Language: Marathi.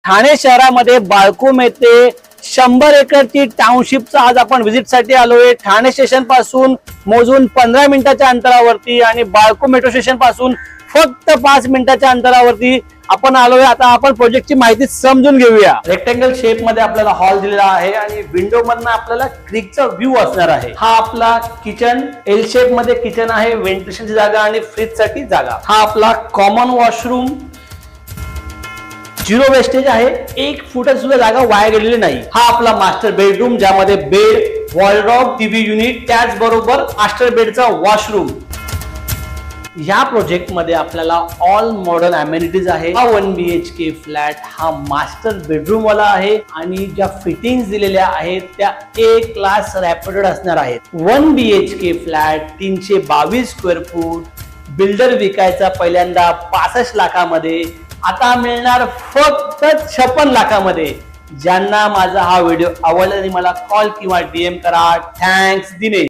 ठाणे शहरामध्ये बाळकूम येथे 100 एकरची टाउनशिपचा आज आपण व्हिजिट साठी आलोय। ठाणे स्टेशन पासून मोजून 15 मिनिटाच्या अंतरावरती आणि बाळकूम मेट्रो स्टेशन पासून फक्त 5 मिनिटाच्या अंतरावरती आपण आलोय। आता आपण प्रोजेक्टची माहिती समजून घेऊया। रेक्टेंगल शेप मध्ये आपल्याला हॉल दिलेला आहे आणि विंडो मधनं आपल्याला क्रीकचा व्ह्यू असणार आहे। हा आपला किचन एल शेप मध्ये किचन आहे, व्हेंटिलेशनची जागा आणि फ्रीज साठी जागा। हा आपला कॉमन वॉशरूम, झिरो वेस्टेज आहे, 1 फूट सुद्धा जागा वाया गेलेली नाही। हा आपला मास्टर बेडरूम ज्यामध्ये बेड, वॉलड्रॉप, टीव्ही युनिट, त्याचबरोबर मास्टर बेडचा वॉशरूम। या प्रोजेक्ट मध्ये आपल्याला ऑल मॉडर्न अमेनिटीज आहे। हा 1 BHK फ्लॅट हा मास्टर बेडरूम वाला आहे आणि ज्या फिटिंग्स दिलेल्या आहेत त्या A क्लास रॅपिडेड असणार आहेत। 1 BHK flat 322 square foot, builder विकायचा पहिल्यांदा 65 लाखामध्ये, आता मिळणार फक्त 56 लाखामध्ये। ज्यांना माझा हा व्हिडिओ आवडला त्यांनी मला कॉल किंवा DM करा। थँक्स दिनेश।